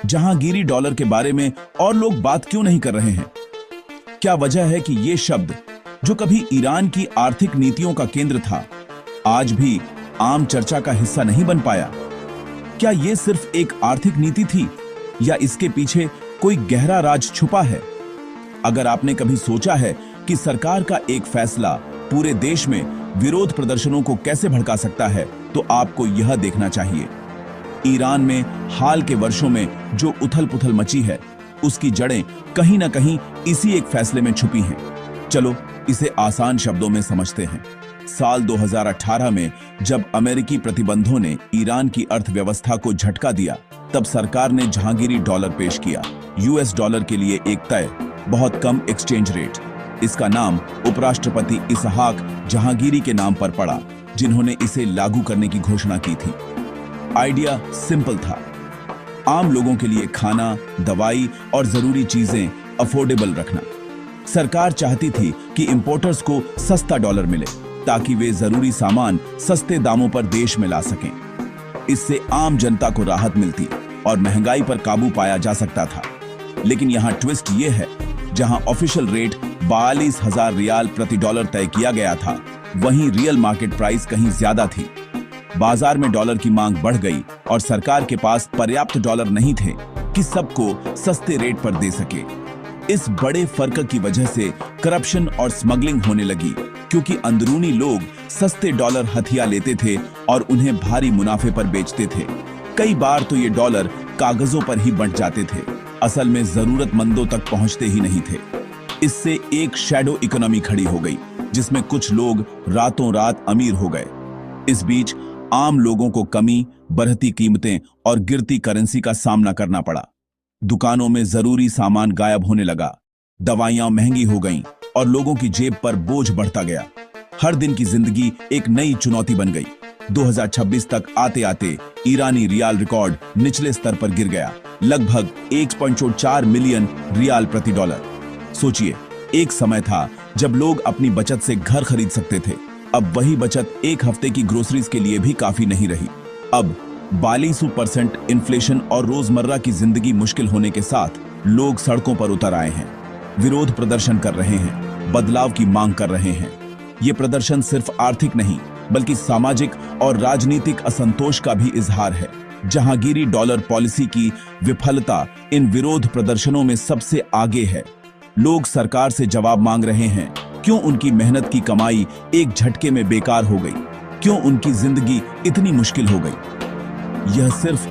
Jahangiri dollar के बारे में और लोग बात क्यों नहीं कर रहे हैं? क्या वजह है कि ये शब्द, जो कभी ईरान की आर्थिक नीतियों का केंद्र था, आज भी आम चर्चा का हिस्सा नहीं बन पाया? क्या ये सिर्फ एक आर्थिक नीति थी या इसके पीछे कोई गहरा राज छुपा है? अगर आपने कभी सोचा है कि सरकार का एक फैसला पूरे देश में विरोध प्रदर्शनों को कैसे भड़का सकता है, तो आपको यह देखना चाहिए। ईरान में हाल के वर्षों में जो उथल-पुथल मची है, उसकी जड़ें कहीं ना कहीं इसी एक फैसले में छुपी हैं। चलो इसे आसान शब्दों में समझते हैं। साल 2018 में जब अमेरिकी प्रतिबंधों ने ईरान की अर्थव्यवस्था को झटका दिया, तब सरकार ने जहांगीरी डॉलर पेश किया। यूएस डॉलर के लिए एक तय, बहुत कम एक्सचेंज रेट। इसका नाम उपराष्ट्रपति इसहाक जहांगीरी के नाम पर पड़ा, जिन्होंने इसे लागू करने की घोषणा की थी। आइडिया सिंपल था, आम लोगों के लिए खाना, दवाई और जरूरी चीजें अफोर्डेबल रखना। सरकार चाहती थी कि इंपोर्टर्स को सस्ता डॉलर मिले, ताकि वे जरूरी सामान सस्ते दामों पर देश में ला सकें। इससे आम जनता को राहत मिलती और महंगाई पर काबू पाया जा सकता था। लेकिन यहाँ ट्विस्ट ये है, जहाँ ऑफिशियल रेट 42,000 रियाल प्रति डॉलर तय किया गया था, वहीं रियल मार्केट प्राइस कहीं ज्यादा थी। बाजार में डॉलर की मांग बढ़ गई और सरकार के पास पर्याप्त डॉलर नहीं थे कि सबको सस्ते रेट पर दे सके। इस बड़े फर्क की वजह से करप्शन और स्मगलिंग होने लगी, क्योंकि अंदरूनी लोग सस्ते डॉलर हथिया लेते थे और उन्हें भारी मुनाफे पर बेचते थे। कई बार तो ये डॉलर कागजों पर ही बंट जाते थे, असल में जरूरतमंदों तक पहुंचते ही नहीं थे। इससे एक शैडो इकोनॉमी खड़ी हो गई, जिसमें कुछ लोग रातों रात अमीर हो गए। इस बीच आम लोगों को कमी, बढ़ती कीमतें और गिरती करेंसी का सामना करना पड़ा। दुकानों में जरूरी सामान गायब होने लगा, दवाइयां महंगी हो गईं और लोगों की जेब पर बोझ बढ़ता गया। हर दिन की जिंदगी एक नई चुनौती बन गई। 2026 तक आते आते ईरानी रियाल रिकॉर्ड निचले स्तर पर गिर गया, लगभग 1.4 मिलियन रियाल प्रति डॉलर। सोचिए, एक समय था जब लोग अपनी बचत से घर खरीद सकते थे। अब वही बचत एक हफ्ते की ग्रोसरीज के लिए भी काफी नहीं रही। अब 42% इन्फ्लेशन और रोजमर्रा की जिंदगी मुश्किल होने के साथ लोग सड़कों पर उतर आए हैं, विरोध प्रदर्शन कर रहे हैं, बदलाव की मांग कर रहे हैं। ये प्रदर्शन सिर्फ आर्थिक नहीं, बल्कि सामाजिक और राजनीतिक असंतोष का भी इजहार है। जहांगीरी डॉलर पॉलिसी की विफलता इन विरोध प्रदर्शनों में सबसे आगे है। लोग सरकार से जवाब मांग रहे हैं, क्यों उनकी मेहनत की कमाई एक झटके में बेकार हो गई? क्यों उनकी जिंदगी इतनी मुश्किल हो गई? यह सिर्फ